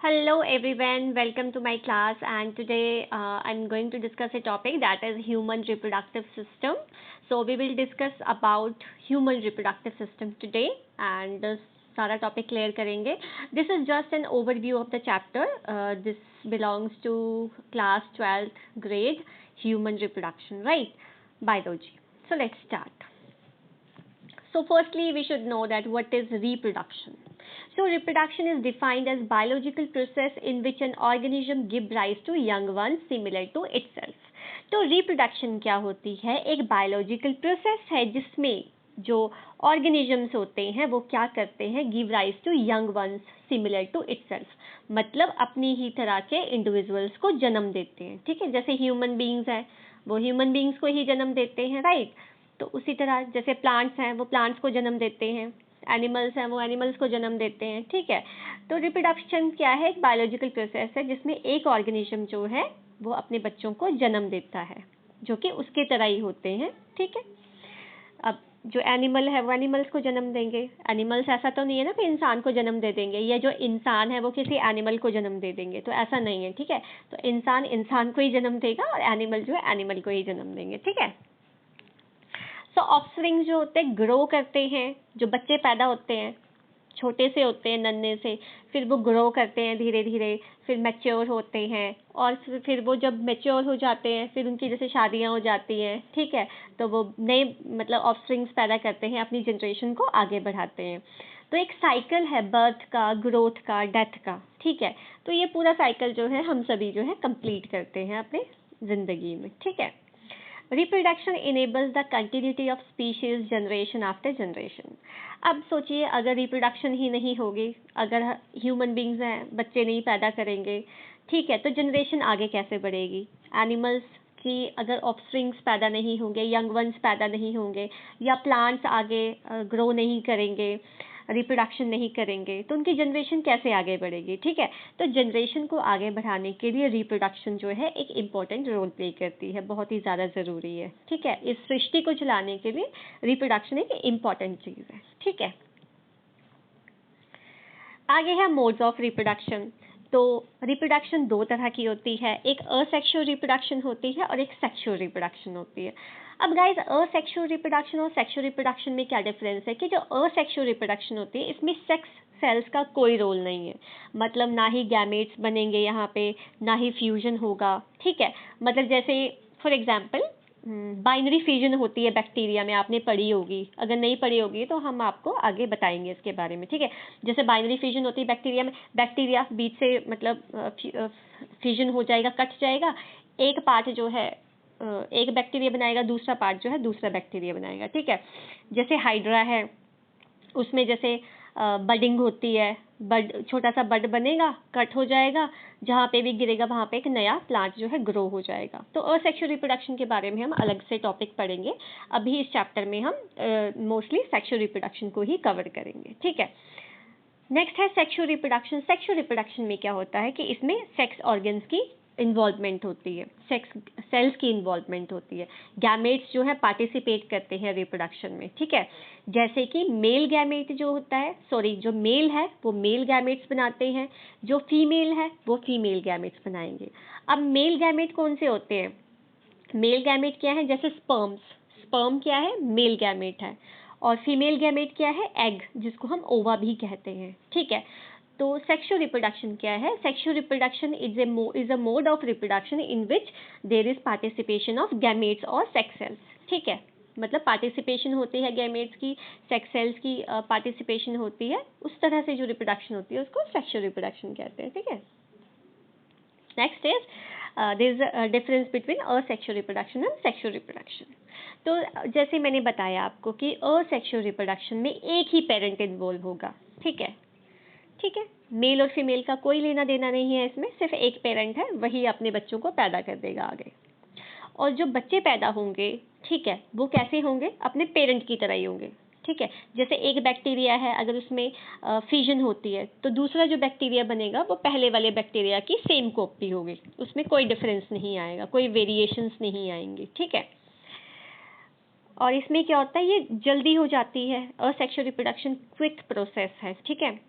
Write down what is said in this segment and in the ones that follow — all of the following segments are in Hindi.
Hello everyone, welcome to my class and today I'm going to discuss a topic that is human reproductive system. So we will discuss about human reproductive system today and सारा topic clear करेंगे. This is just an overview of the chapter. This belongs to class 12th grade human reproduction, right? Biology. So let's start. So firstly we should know that what is reproduction. So reproduction is defined as biological process in which an organism give rise to young ones similar to itself. तो reproduction क्या होती है? एक biological process है जिसमें जो organisms होते हैं वो क्या करते हैं? give rise to young ones similar to itself. मतलब अपनी ही तरह के individuals को जन्म देते हैं. ठीक है, जैसे human beings हैं वो human beings को ही जन्म देते हैं, right? तो उसी तरह जैसे प्लांट्स हैं वो प्लांट्स को जन्म देते हैं, एनिमल्स हैं वो एनिमल्स को जन्म देते हैं. ठीक है, तो रिप्रोडक्शन क्या है? एक बायोलॉजिकल प्रोसेस है जिसमें एक ऑर्गेनिज्म जो है वो अपने बच्चों को जन्म देता है जो कि उसके तरह ही होते हैं. ठीक है, अब जो एनिमल है वो एनिमल्स को जन्म देंगे. एनिमल्स ऐसा तो नहीं है ना कि इंसान को जन्म दे देंगे, या जो इंसान है वो किसी एनिमल को जन्म दे देंगे, तो ऐसा नहीं है. ठीक है, तो इंसान इंसान को ही जन्म देगा और एनिमल जो है एनिमल को ही जन्म देंगे. ठीक है, सो ऑफस्प्रिंग जो होते हैं ग्रो करते हैं, जो बच्चे पैदा होते हैं छोटे से होते हैं नन्हे से, फिर वो ग्रो करते हैं धीरे धीरे, फिर मैच्योर होते हैं और फिर वो जब मैच्योर हो जाते हैं फिर उनकी जैसे शादियां हो जाती हैं. ठीक है, तो वो नए मतलब ऑफस्प्रिंग्स पैदा करते हैं, अपनी जनरेशन को आगे बढ़ाते हैं. तो एक साइकिल है बर्थ का, ग्रोथ का, डेथ का. ठीक है, तो ये पूरा साइकिल जो है हम सभी जो है कंप्लीट करते हैं अपने ज़िंदगी में. ठीक है, reproduction enables the continuity of species generation after generation. अब सोचिए अगर रिप्रोडक्शन ही नहीं होगी, अगर ह्यूमन बींग्स हैं बच्चे नहीं पैदा करेंगे, ठीक है, तो जनरेशन आगे कैसे बढ़ेगी? एनिमल्स की अगर ऑफस्प्रिंग्स पैदा नहीं होंगे, यंग वंस पैदा नहीं होंगे, या प्लांट्स आगे ग्रो नहीं करेंगे, रिप्रोडक्शन नहीं करेंगे, तो उनकी जनरेशन कैसे आगे बढ़ेगी? ठीक है, तो जनरेशन को आगे बढ़ाने के लिए रिप्रोडक्शन जो है एक इम्पॉर्टेंट रोल प्ले करती है, बहुत ही ज़्यादा ज़रूरी है. ठीक है, इस सृष्टि को चलाने के लिए रिप्रोडक्शन एक इम्पॉर्टेंट चीज़ है. ठीक है, आगे है मोड्स ऑफ रिप्रोडक्शन. तो रिप्रोडक्शन दो तरह की होती है, एक असेक्सुअल रिप्रोडक्शन होती है और एक सेक्सुअल रिप्रोडक्शन होती है. अब गाइस असेक्सुअल रिप्रोडक्शन और सेक्सुअल रिप्रोडक्शन में क्या डिफरेंस है कि जो असेक्सुअल रिप्रोडक्शन होती है इसमें सेक्स सेल्स का कोई रोल नहीं है, मतलब ना ही गैमेट्स बनेंगे यहाँ पे, ना ही फ्यूजन होगा. ठीक है, मतलब जैसे फॉर एग्जांपल बाइनरी फ्यूजन होती है बैक्टीरिया में, आपने पढ़ी होगी, अगर नहीं पढ़ी होगी तो हम आपको आगे बताएंगे इसके बारे में. ठीक है, जैसे बाइनरी फ्यूजन होती है बैक्टीरिया में, बैक्टीरिया बीच से मतलब फ्यूजन हो जाएगा, कट जाएगा, एक पार्ट जो है एक बैक्टीरिया बनाएगा, दूसरा पार्ट जो है दूसरा बैक्टीरिया बनाएगा. ठीक है, जैसे हाइड्रा है उसमें जैसे बडिंग होती है, बड छोटा सा बड बनेगा, कट हो जाएगा, जहाँ पे भी गिरेगा वहाँ पे एक नया प्लांट जो है ग्रो हो जाएगा. तो असेक्सुअल रिप्रोडक्शन के बारे में हम अलग से टॉपिक पढ़ेंगे, अभी इस चैप्टर में हम मोस्टली सेक्सुअल रिप्रोडक्शन को ही कवर करेंगे. ठीक है, नेक्स्ट है सेक्सुअल रिप्रोडक्शन. सेक्सुअल रिप्रोडक्शन में क्या होता है कि इसमें सेक्स ऑर्गन्स की इन्वॉल्वमेंट होती है, सेक्स सेल्स की इन्वॉल्वमेंट होती है, गैमेट्स जो है पार्टिसिपेट करते हैं रिप्रोडक्शन में. ठीक है, जैसे कि मेल गैमेट जो होता है, सॉरी जो मेल है वो मेल गैमेट्स बनाते हैं, जो फीमेल है वो फीमेल गैमेट्स बनाएंगे. अब मेल गैमेट कौन से होते हैं? मेल गैमेट क्या है? जैसे स्पर्म्स, स्पर्म क्या है? मेल गैमेट है. और फीमेल गैमेट क्या है? एग, जिसको हम ओवा भी कहते हैं. ठीक है, तो सेक्सुअल रिप्रोडक्शन क्या है? Sexual reproduction is a mode of reproduction in which there is participation of gametes और सेक्स सेल्स. ठीक है, मतलब पार्टिसिपेशन होती है गैमेट्स की, सेक्स सेल्स की पार्टिसिपेशन होती है, उस तरह से जो रिप्रोडक्शन होती है उसको सेक्सुअल रिप्रोडक्शन कहते हैं. ठीक है, next is there is a difference between asexual reproduction and sexual reproduction. तो जैसे मैंने बताया आपको कि असेक्सुअल रिप्रोडक्शन में एक ही पेरेंट इन्वॉल्व होगा. ठीक है, ठीक है, मेल और फीमेल का कोई लेना देना नहीं है इसमें, सिर्फ एक पेरेंट है, वही अपने बच्चों को पैदा कर देगा आगे. और जो बच्चे पैदा होंगे, ठीक है, वो कैसे होंगे? अपने पेरेंट की तरह ही होंगे. ठीक है, जैसे एक बैक्टीरिया है, अगर उसमें फ्यूजन होती है तो दूसरा जो बैक्टीरिया बनेगा वो पहले वाले बैक्टीरिया की सेम कॉपी होगी, उसमें कोई डिफरेंस नहीं आएगा, कोई वेरिएशंस नहीं आएंगी. ठीक है, और इसमें क्या होता है, ये जल्दी हो जाती है, असेक्सुअल रिप्रोडक्शन क्विक प्रोसेस है. ठीक है,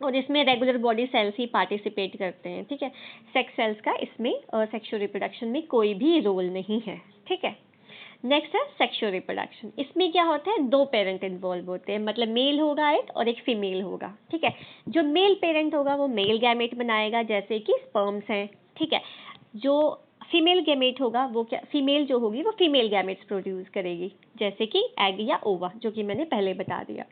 और इसमें रेगुलर बॉडी सेल्स ही पार्टिसिपेट करते हैं, ठीक है। सेक्स सेल्स का इसमें सेक्सुअल रिप्रोडक्शन में कोई भी रोल नहीं है, ठीक है। नेक्स्ट है सेक्सुअल रिप्रोडक्शन। इसमें क्या होता है, दो पेरेंट इन्वॉल्व होते हैं, मतलब मेल होगा एक और एक फीमेल होगा, ठीक है। जो मेल पेरेंट होगा वो मेल गैमेट बनाएगा, जैसे कि स्पर्म्स हैं, ठीक है। जो फीमेल गैमेट होगा वो क्या, फीमेल जो होगी वो फीमेल गैमेट्स प्रोड्यूस करेगी, जैसे कि एग या ओवा, जो कि मैंने पहले बता दिया।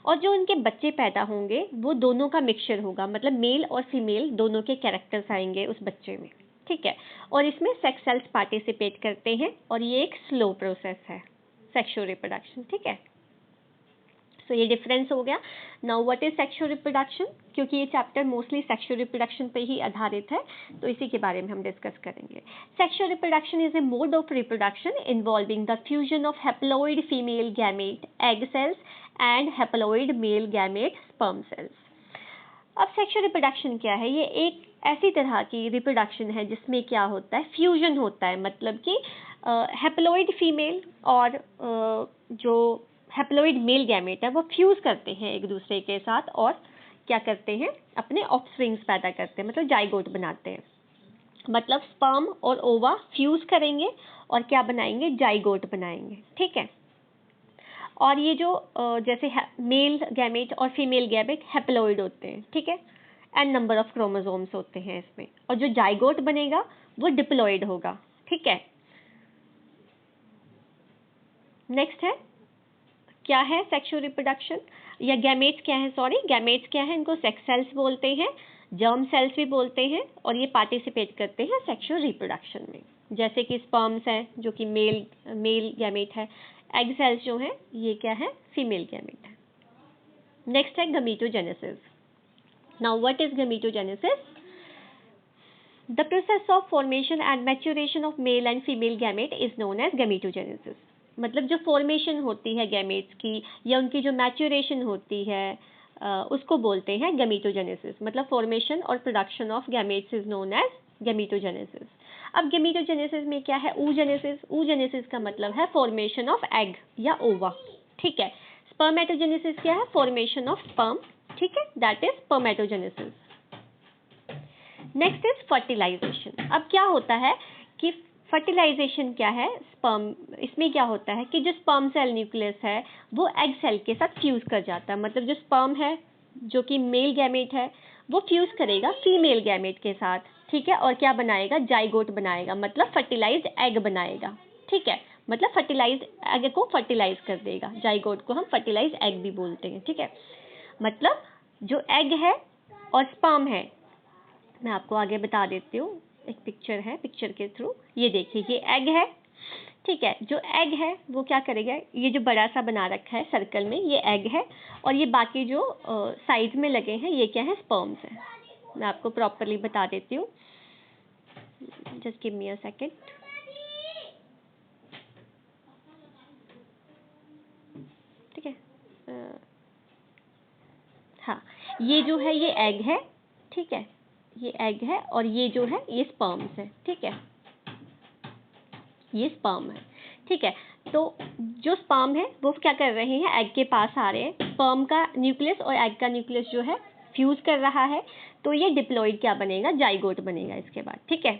और जो उनके बच्चे पैदा होंगे वो दोनों का मिक्सचर होगा, मतलब मेल और फीमेल दोनों के कैरेक्टर्स आएंगे उस बच्चे में, ठीक है। और इसमें सेक्स सेल्स पार्टिसिपेट करते हैं और ये एक स्लो प्रोसेस है सेक्सुअल रिप्रोडक्शन, ठीक है। सो ये डिफरेंस हो गया। Now what is sexual reproduction, क्योंकि ये चैप्टर मोस्टली सेक्सुअल रिप्रोडक्शन पे ही आधारित है, तो इसी के बारे में हम डिस्कस करेंगे। Sexual reproduction is a mode of reproduction involving the fusion of haploid female gamete egg cells and haploid male gamete sperm cells. अब सेक्सुअल रिप्रोडक्शन क्या है, ये एक ऐसी तरह की रिप्रोडक्शन है जिसमें क्या होता है, फ्यूजन होता है, मतलब कि हैप्लॉइड फीमेल और जो हैप्लॉइड मेल गैमेट है वो फ्यूज करते हैं एक दूसरे के साथ और क्या करते हैं, अपने ऑफस्प्रिंग्स पैदा करते हैं, मतलब जाइगोट बनाते हैं। मतलब स्पर्म और ओवा फ्यूज करेंगे और क्या बनाएंगे, जाइगोट बनाएंगे, ठीक है। और ये जो जैसे मेल गैमेट और फीमेल गैमेट हैप्लॉइड होते हैं, ठीक है, एन नंबर ऑफ क्रोमोसोम्स होते हैं इसमें, और जो जाइगोट बनेगा वो डिप्लॉइड होगा, ठीक है। नेक्स्ट है, क्या है सेक्सुअल रिप्रोडक्शन, या गैमेट्स क्या है, सॉरी गैमेट्स क्या है, इनको सेक्स सेल्स बोलते हैं, जर्म सेल्स भी बोलते हैं, और ये पार्टिसिपेट करते हैं सेक्सुअल रिप्रोडक्शन में, जैसे कि स्पर्म्स है जो कि मेल गैमेट है, एग सेल्स जो है ये क्या है, फीमेल गैमेट है। नेक्स्ट है gametogenesis. Now what is gametogenesis, the process of formation and maturation of male and female gamete is known as gametogenesis. मतलब जो फॉर्मेशन होती है गैमेट्स की या उनकी जो मैच्योरेशन होती है उसको बोलते हैं गमीटोजेनेसिस। मतलब फॉर्मेशन और production of gametes is known as gametogenesis. अब गमीटोजेनेसिस में क्या है, oogenesis, oogenesis का मतलब है फॉर्मेशन ऑफ एग या ओवा, ठीक है। स्पर्मेटोजेनेसिस क्या है, फॉर्मेशन ऑफ स्पर्म, ठीक है, that is spermatogenesis. Next is fertilisation. अब क्या होता है कि फर्टिलाइजेशन क्या है, स्पर्म, इसमें क्या होता है कि जो स्पर्म सेल न्यूक्लियस है वो एग सेल के साथ फ्यूज कर जाता है। मतलब जो स्पर्म है जो कि मेल गैमेट है वो फ्यूज करेगा फीमेल गैमेट के साथ, ठीक है, और क्या बनाएगा, जाइगोट बनाएगा, मतलब फर्टिलाइज्ड एग बनाएगा, ठीक है। मतलब फर्टिलाइज्ड एग को फर्टिलाइज कर देगा, जाइगोट को हम फर्टिलाइज्ड एग भी बोलते हैं, ठीक है। मतलब जो एग है और स्पर्म है, मैं आपको आगे बता देती हूँ, एक पिक्चर है, पिक्चर के थ्रू ये देखिए, ये एग है, ठीक है। जो एग है वो क्या करेगा, ये जो बड़ा सा बना रखा है सर्कल में ये एग है, और ये बाकी जो साइड में लगे हैं ये क्या है, स्पर्म्स है। मैं आपको प्रॉपरली बता देती हूँ, just give me a second, ठीक है। हाँ, ये जो है ये एग है, ठीक है, ये एग है, और ये जो है ये स्पर्म्स है, ठीक है, ये स्पर्म है, ठीक है। तो जो स्पर्म है वो क्या कर रहे हैं, एग के पास आ रहे हैं, स्पर्म का न्यूक्लियस और एग का न्यूक्लियस जो है फ्यूज कर रहा है, तो ये डिप्लॉइड क्या बनेगा, जाइगोट बनेगा इसके बाद, ठीक है।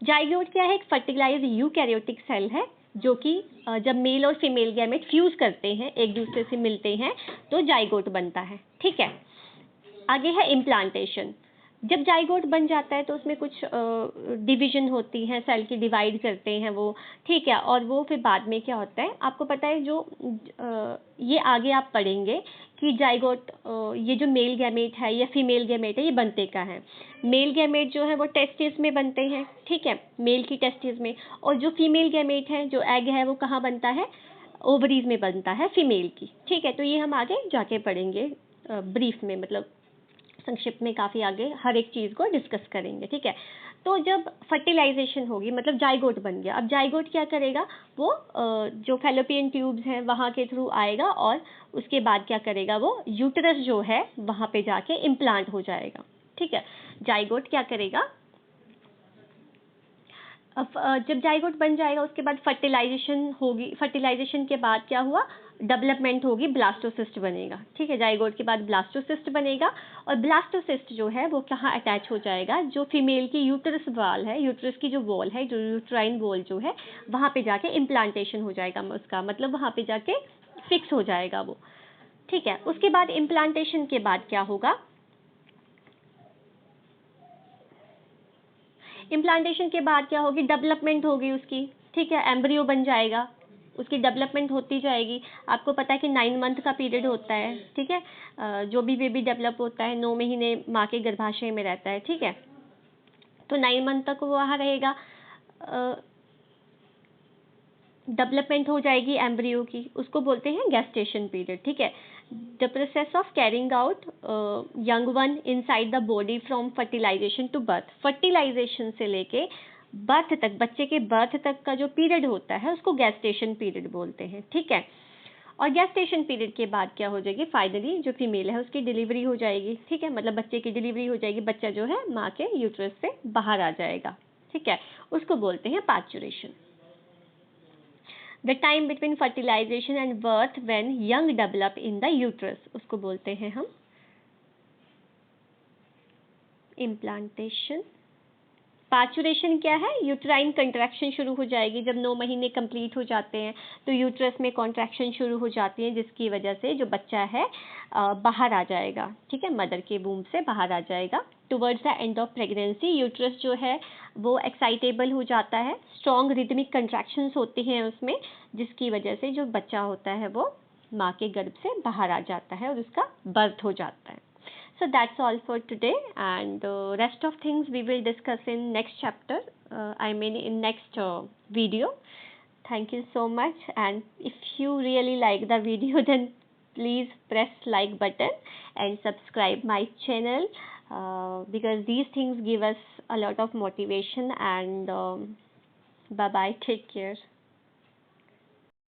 जाइगोट क्या है, एक फर्टिलाइज्ड यूकैरियोटिक सेल है जो कि जब मेल और फीमेल गैमेट फ्यूज करते हैं, एक दूसरे से मिलते हैं, तो जाइगोट बनता है, ठीक है। आगे है इम्प्लांटेशन। जब जाइगोट बन जाता है तो उसमें कुछ डिवीजन होती है, सेल की डिवाइड करते हैं वो, ठीक है, और वो फिर बाद में क्या होता है आपको पता है, जो ये आगे आप पढ़ेंगे कि जाइगोट, ये जो मेल गैमेट है या फीमेल गैमेट है ये बनते का है। मेल गैमेट जो है वो टेस्टिस में बनते हैं, ठीक है, मेल की टेस्टिस में, और जो फीमेल गैमेट है जो एग है वो कहाँ बनता है, ओवरीज में बनता है फीमेल की, ठीक है। तो ये हम आगे जाके पढ़ेंगे ब्रीफ में, मतलब संक्षिप्त में काफ़ी आगे हर एक चीज़ को डिस्कस करेंगे, ठीक है। तो जब फर्टिलाइजेशन होगी, मतलब जाइगोट बन गया, अब जाइगोट क्या करेगा, वो जो फैलोपियन ट्यूब्स हैं वहाँ के थ्रू आएगा, और उसके बाद क्या करेगा, वो यूटरस जो है वहाँ पे जाके इम्प्लांट हो जाएगा, ठीक है। जाइगोट क्या करेगा, अब जब जाइगोट बन जाएगा उसके बाद फर्टिलाइजेशन होगी, फर्टिलाइजेशन के बाद क्या हुआ, डेवलपमेंट होगी, ब्लास्टोसिस्ट बनेगा। ठीक है, जाइगोट के बाद ब्लास्टोसिस्ट बनेगा, और ब्लास्टोसिस्ट जो है वो कहाँ अटैच हो जाएगा, जो फीमेल की यूट्रस वॉल है, यूट्रस की जो वॉल है, जो यूट्राइन वॉल जो है, वहाँ पे जाके इम्प्लांटेशन हो जाएगा उसका, मतलब वहाँ पे जाके फिक्स हो जाएगा वो। ठीक है, उसके बाद इम्प्लांटेशन के बाद क्या होगा, इम्प्लांटेशन के बाद क्या होगी, डेवलपमेंट होगी उसकी। ठीक है, एम्ब्रियो बन जाएगा, उसकी डेवलपमेंट होती जाएगी। आपको पता है कि 9 मंथ का पीरियड होता है। ठीक है, जो भी बेबी डेवलप होता है 9 महीने माँ के गर्भाशय में रहता है। ठीक है, तो 9 मंथ तक वो वहाँ रहेगा, डेवलपमेंट हो जाएगी एम्ब्रियो की, उसको बोलते हैं गेस्टेशन पीरियड। ठीक है, the process of carrying out young one inside the body from fertilisation to birth, fertilisation से लेके बर्थ तक, बच्चे के बर्थ तक का जो पीरियड होता है उसको गेस्टेशन पीरियड बोलते हैं। ठीक है, और गेस्टेशन पीरियड के बाद क्या हो जाएगी, फाइनली जो फीमेल है उसकी डिलीवरी हो जाएगी। ठीक है, मतलब बच्चे की डिलीवरी हो जाएगी, बच्चा जो है माँ के यूट्रस से बाहर आ जाएगा। ठीक है, उसको बोलते हैं parturition. The time between fertilisation and birth when young develop in the uterus, उसको बोलते हैं हम इम्प्लांटेशन। पार्चुरेशन क्या है, यूट्राइन कंट्रैक्शन शुरू हो जाएगी जब 9 महीने कंप्लीट हो जाते हैं, तो यूट्रस में कॉन्ट्रैक्शन शुरू हो जाती है, जिसकी वजह से जो बच्चा है बाहर आ जाएगा। ठीक है, मदर के वूम से बाहर आ जाएगा। Towards the end of pregnancy uterus जो है वो एक्साइटेबल हो जाता है, स्ट्रॉन्ग रिदमिक कंट्रैक्शंस होती हैं उसमें, जिसकी वजह से जो बच्चा होता है वो माँ के गर्भ से बाहर आ जाता है और उसका बर्थ हो जाता है। So that's all for today, and rest of things we will discuss in next chapter, I mean in next video. Thank you so much, and if you really like the video then please press like button and subscribe my channel, because these things give us a lot of motivation, and bye bye, take care.